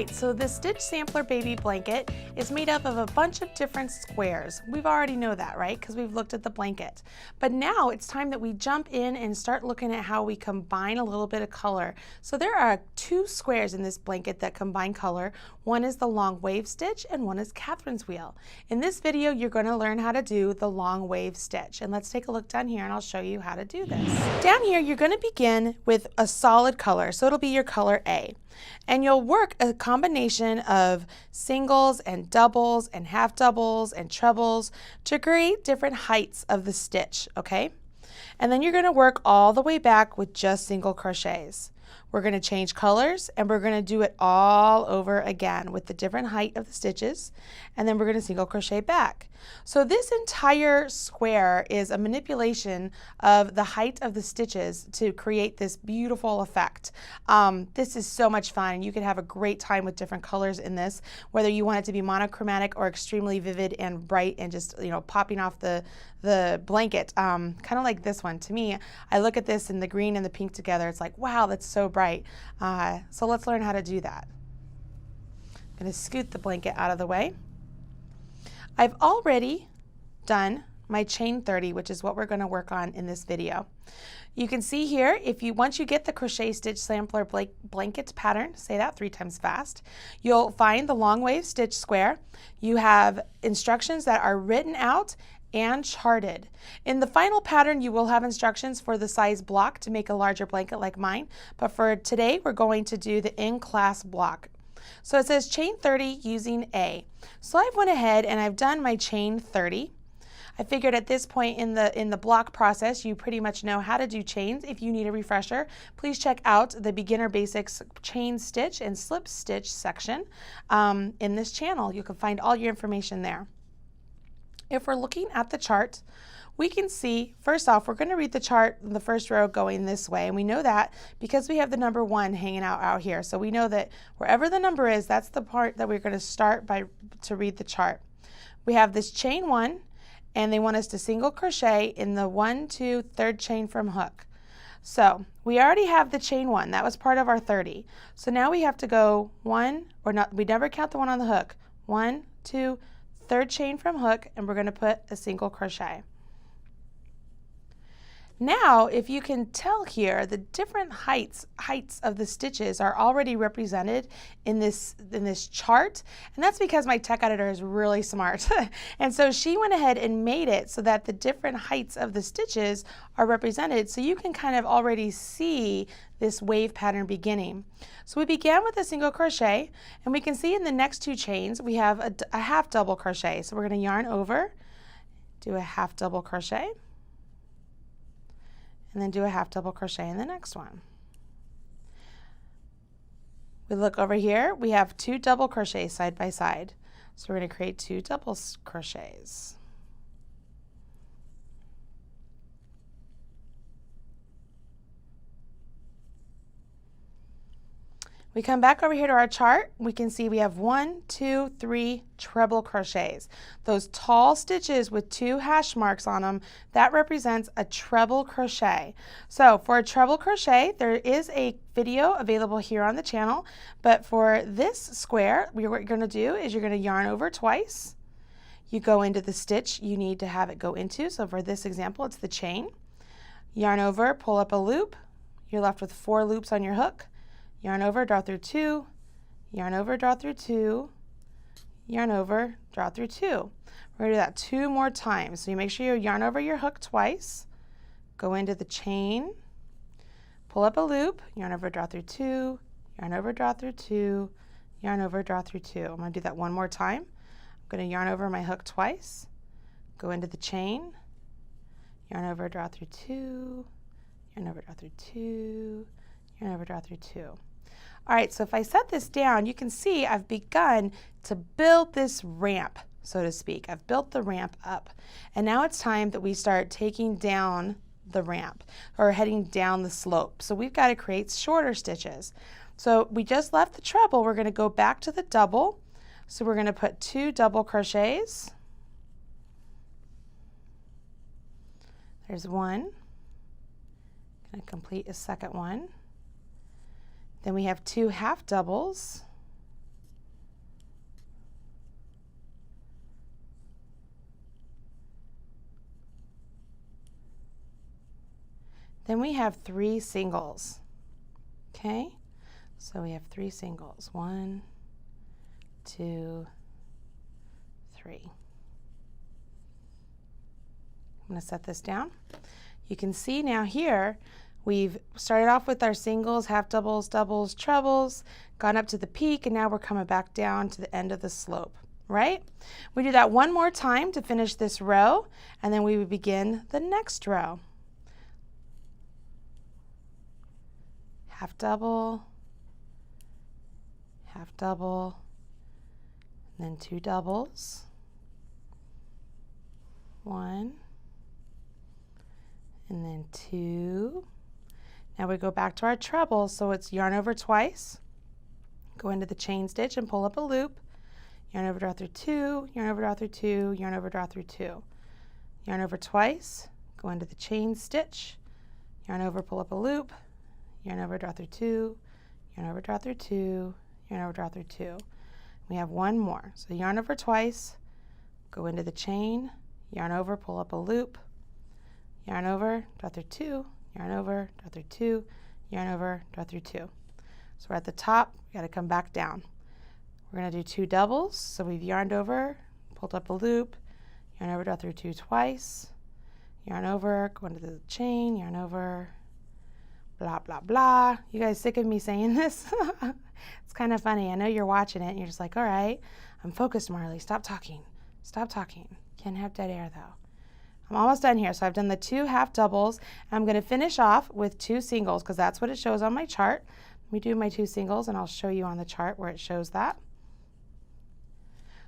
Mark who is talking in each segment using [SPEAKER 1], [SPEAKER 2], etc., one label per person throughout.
[SPEAKER 1] Alright, so the Stitch Sampler Baby Blanket is made up of a bunch of different squares. We've already know that, right? Because we've looked at the blanket. But now it's time that we jump in and start looking at how we combine a little bit of color. So there are two squares in this blanket that combine color. One is the long wave stitch and one is Catherine's wheel. In this video, you're going to learn how to do the long wave stitch. And let's take a look down here and I'll show you how to do this. Down here, you're going to begin with a solid color. So it'll be your color A. And you'll work a combination of singles and doubles and half doubles and trebles to create different heights of the stitch, okay? And then you're going to work all the way back with just single crochets. We're going to change colors and we're going to do it all over again with the different height of the stitches, and then we're going to single crochet back. So this entire square is a manipulation of the height of the stitches to create this beautiful effect. This is so much fun. You can have a great time with different colors in this, whether you want it to be monochromatic or extremely vivid and bright and just, you know, popping off the blanket, kind of like this one. To me, I look at this and the green and the pink together, it's like, wow, that's so bright. So let's learn how to do that. I'm going to scoot the blanket out of the way. I've already done my chain 30, which is what we're going to work on in this video. You can see here, once you get the Crochet Stitch Sampler Blanket pattern, say that 3 times fast, you'll find the long wave stitch square. You have instructions that are written out and charted. In the final pattern, you will have instructions for the size block to make a larger blanket like mine, but for today, we're going to do the in-class block. So it says chain 30 using A. So I've went ahead and I've done my chain 30. I figured at this point in the block process, you pretty much know how to do chains. If you need a refresher, please check out the Beginner Basics chain stitch and slip stitch section in this channel. You can find all your information there. If we're looking at the chart, we can see, first off, we're going to read the chart in the first row going this way, and we know that because we have the number 1 hanging out here. So we know that wherever the number is, that's the part that we're going to start to read the chart. We have this chain 1, and they want us to single crochet in the 1, 2, 3rd chain from hook. So we already have the chain 1. That was part of our 30. So now we have to go 1, or not, we never count the 1 on the hook. 1, 2, 3rd chain from hook, and we're going to put a single crochet. Now, if you can tell here, the different heights of the stitches are already represented in this chart, and that's because my tech editor is really smart. And so she went ahead and made it so that the different heights of the stitches are represented, so you can kind of already see this wave pattern beginning. So we began with a single crochet, and we can see in the next 2 chains we have a half double crochet. So we're going to yarn over, do a half double crochet, and then do a half double crochet in the next one. We look over here, we have 2 double crochets side by side. So we're going to create 2 double crochets. We come back over here to our chart. We can see we have 1, 2, 3 treble crochets. Those tall stitches with 2 hash marks on them, that represents a treble crochet. So for a treble crochet, there is a video available here on the channel, but for this square, what you're going to do is you're going to yarn over twice. You go into the stitch you need to have it go into. So for this example, it's the chain. Yarn over, pull up a loop. You're left with 4 loops on your hook. Yarn over, draw through 2, yarn over, draw through 2, yarn over, draw through 2. We're going to do that 2 more times. So you make sure you yarn over your hook twice, go into the chain, pull up a loop, yarn over, draw through 2, yarn over, draw through 2, yarn over, draw through 2. I'm going to do that 1 more time. I'm going to yarn over my hook twice, go into the chain, yarn over, draw through 2, yarn over, draw through 2, yarn over, draw through 2. All right, so if I set this down, you can see I've begun to build this ramp, so to speak. I've built the ramp up. And now it's time that we start taking down the ramp, or heading down the slope. So we've got to create shorter stitches. So we just left the treble. We're going to go back to the double. So we're going to put 2 double crochets. There's 1. Going to complete a second one. Then we have 2 half doubles. Then we have 3 singles. Okay, so we have 3 singles. 1, 2, 3. I'm going to set this down. You can see now here we've started off with our singles, half doubles, doubles, trebles, gone up to the peak, and now we're coming back down to the end of the slope, right? We do that one more time to finish this row, and then we would begin the next row. Half double, and then 2 doubles, 1, and then 2. Now we go back to our treble, so it's yarn over twice, go into the chain stitch and pull up a loop, yarn over, draw through 2, yarn over, draw through 2, yarn over, draw through 2. Yarn over twice, go into the chain stitch, yarn over, pull up a loop, yarn over, draw through 2, yarn over, draw through 2, yarn over, draw through 2. We have one more. So yarn over twice, go into the chain, yarn over, pull up a loop, yarn over, draw through 2, yarn over, draw through 2, yarn over, draw through 2. So we're at the top, we got to come back down. We're going to do 2 doubles, so we've yarned over, pulled up a loop, yarn over, draw through 2 twice, yarn over, go into the chain, yarn over, blah, blah, blah. You guys sick of me saying this? It's kind of funny. I know you're watching it and you're just like, all right, I'm focused, Marley. Stop talking. Stop talking. Can't have dead air though. I'm almost done here. So I've done the 2 half doubles, and I'm going to finish off with 2 singles because that's what it shows on my chart. Let me do my 2 singles and I'll show you on the chart where it shows that.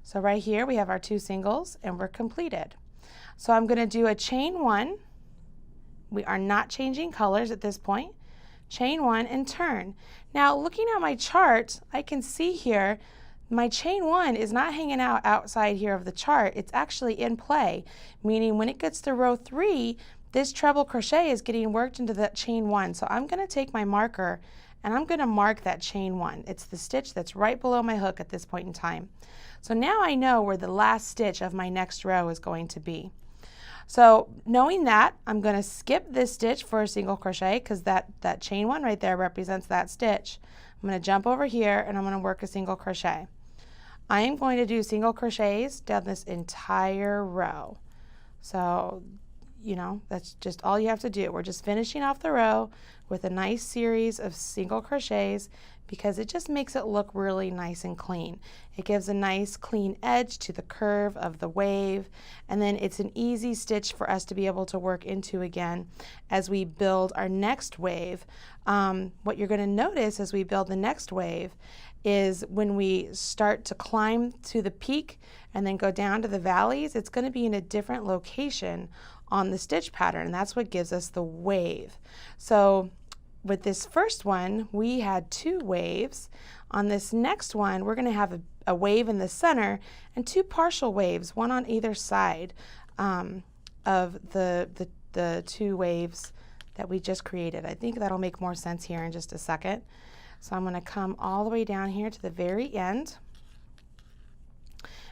[SPEAKER 1] So right here we have our 2 singles and we're completed. So I'm going to do a chain 1. We are not changing colors at this point. Chain 1 and turn. Now looking at my chart, I can see here my chain 1 is not hanging out outside here of the chart. It's actually in play, meaning when it gets to row 3, this treble crochet is getting worked into that chain 1. So I'm going to take my marker and I'm going to mark that chain 1. It's the stitch that's right below my hook at this point in time. So now I know where the last stitch of my next row is going to be. So knowing that, I'm going to skip this stitch for a single crochet because that chain 1 right there represents that stitch. I'm going to jump over here and I'm going to work a single crochet. I am going to do single crochets down this entire row. So, you know, that's just all you have to do. We're just finishing off the row with a nice series of single crochets because it just makes it look really nice and clean. It gives a nice clean edge to the curve of the wave, and then it's an easy stitch for us to be able to work into again as we build our next wave. What you're going to notice as we build the next wave is when we start to climb to the peak and then go down to the valleys, it's going to be in a different location on the stitch pattern, and that's what gives us the wave. So with this first one, we had 2 waves. On this next one, we're going to have a wave in the center and 2 partial waves, one on either side of the 2 waves that we just created. I think that'll make more sense here in just a second. So I'm going to come all the way down here to the very end.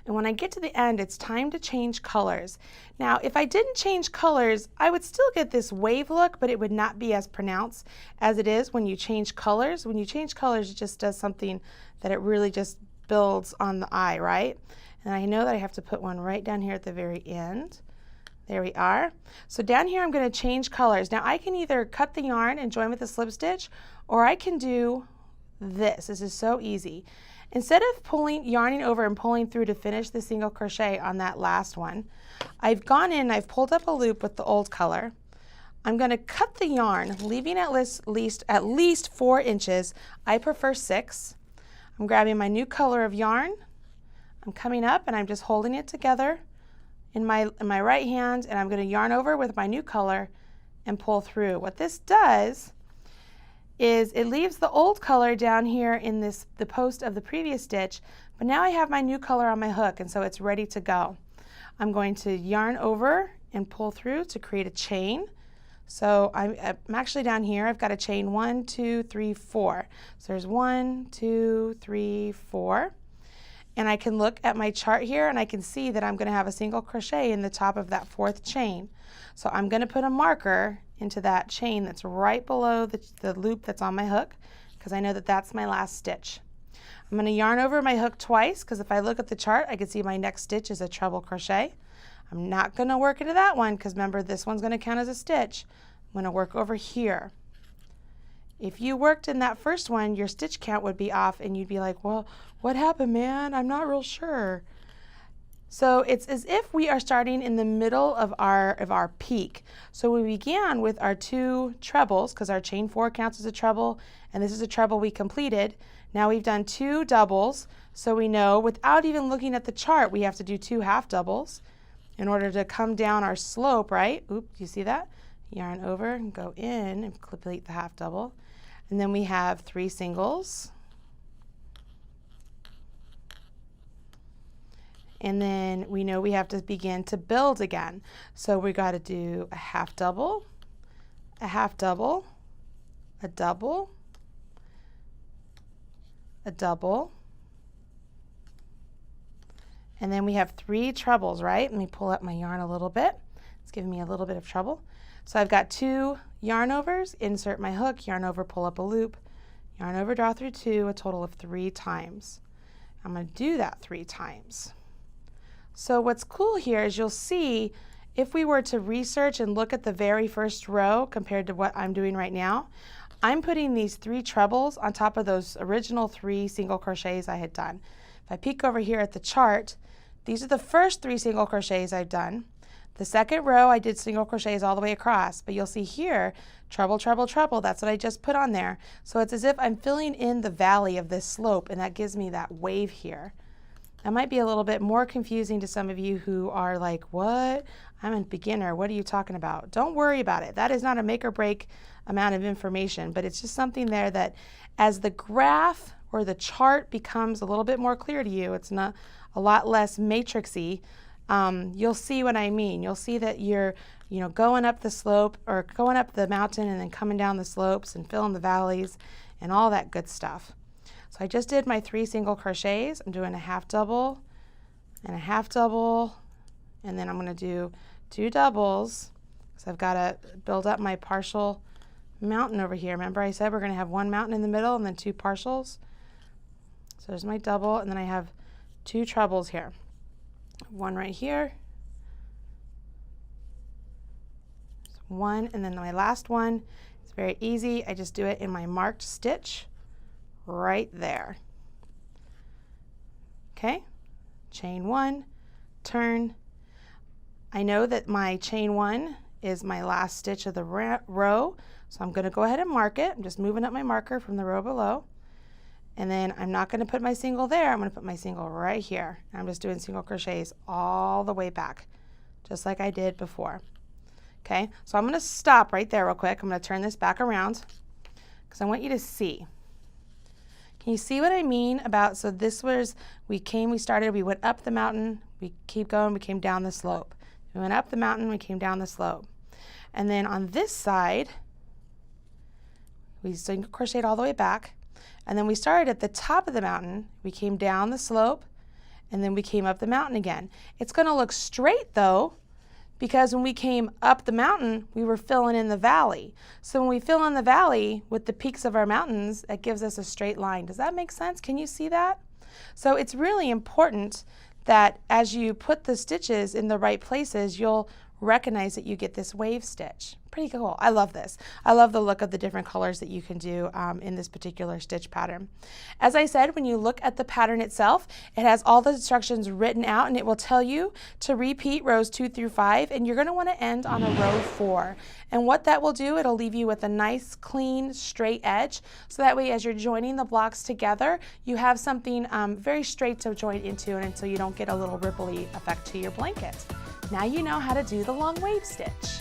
[SPEAKER 1] And when I get to the end, it's time to change colors. Now, if I didn't change colors, I would still get this wave look, but it would not be as pronounced as it is when you change colors. When you change colors, it just does something that it really just builds on the eye, right? And I know that I have to put one right down here at the very end. There we are. So down here, I'm going to change colors. Now, I can either cut the yarn and join with a slip stitch, or I can do this. This is so easy. Instead of yarning over and pulling through to finish the single crochet on that last one, I've gone in, I've pulled up a loop with the old color. I'm going to cut the yarn, leaving at least 4 inches. I prefer 6. I'm grabbing my new color of yarn. I'm coming up and I'm just holding it together in my right hand, and I'm going to yarn over with my new color and pull through. What this does is it leaves the old color down here in the post of the previous stitch, but now I have my new color on my hook, and so it's ready to go. I'm going to yarn over and pull through to create a chain. So I'm actually down here, I've got a chain 1, 2, 3, 4. So there's 1, 2, 3, 4. And I can look at my chart here and I can see that I'm going to have a single crochet in the top of that 4th chain. So I'm going to put a marker into that chain that's right below the loop that's on my hook, because I know that that's my last stitch. I'm going to yarn over my hook twice, because if I look at the chart I can see my next stitch is a treble crochet. I'm not going to work into that one because remember this one's going to count as a stitch. I'm going to work over here. If you worked in that first one, your stitch count would be off and you'd be like, well, what happened, man? I'm not real sure. So it's as if we are starting in the middle of our peak. So we began with our 2 trebles, because our chain 4 counts as a treble, and this is a treble we completed. Now we've done 2 doubles, so we know without even looking at the chart, we have to do 2 half doubles in order to come down our slope, right? Oops, you see that? Yarn over and go in and complete the half double. And then we have 3 singles. And then we know we have to begin to build again. So we got to do a half double, a half double, a double, a double, and then we have 3 trebles, right? Let me pull up my yarn a little bit. It's giving me a little bit of trouble. So I've got 2 yarn overs, insert my hook, yarn over, pull up a loop, yarn over, draw through 2, a total of 3 times. I'm going to do that 3 times. So what's cool here is you'll see if we were to research and look at the very first row compared to what I'm doing right now, I'm putting these 3 trebles on top of those original 3 single crochets I had done. If I peek over here at the chart, these are the first 3 single crochets I've done. The second row I did single crochets all the way across, but you'll see here, treble, treble, treble, that's what I just put on there. So it's as if I'm filling in the valley of this slope, and that gives me that wave here. That might be a little bit more confusing to some of you who are like, what? I'm a beginner, what are you talking about? Don't worry about it. That is not a make or break amount of information, but it's just something there that as the graph or the chart becomes a little bit more clear to you, it's not a lot less matrixy, you'll see what I mean. You'll see that you're going up the slope or going up the mountain and then coming down the slopes and filling the valleys and all that good stuff. So I just did my 3 single crochets. I'm doing a half double and a half double, and then I'm going to do 2 doubles because I've got to build up my partial mountain over here. Remember I said we're going to have 1 mountain in the middle and then 2 partials. So there's my double, and then I have 2 trebles here. 1 right here, 1, and then my last one. It's very easy. I just do it in my marked stitch right there. Okay, chain 1, turn. I know that my chain 1 is my last stitch of the row, so I'm going to go ahead and mark it. I'm just moving up my marker from the row below. And then I'm not going to put my single there, I'm going to put my single right here. I'm just doing single crochets all the way back, just like I did before. Okay, so I'm going to stop right there real quick. I'm going to turn this back around because I want you to see. Can you see what I mean about, so this was, we started, we went up the mountain, we keep going, we came down the slope. We went up the mountain, we came down the slope. And then on this side, we single crocheted all the way back. And then we started at the top of the mountain, we came down the slope, and then we came up the mountain again. It's going to look straight though, because when we came up the mountain, we were filling in the valley. So when we fill in the valley with the peaks of our mountains, it gives us a straight line. Does that make sense? Can you see that? So it's really important that as you put the stitches in the right places, you'll recognize that you get this wave stitch. Pretty cool. I love this. I love the look of the different colors that you can do in this particular stitch pattern. As I said, when you look at the pattern itself, it has all the instructions written out, and it will tell you to repeat rows 2 through 5, and you're going to want to end on a row 4. And what that will do, it'll leave you with a nice, clean, straight edge, so that way as you're joining the blocks together, you have something very straight to join into, and so you don't get a little ripply effect to your blanket. Now you know how to do the long wave stitch.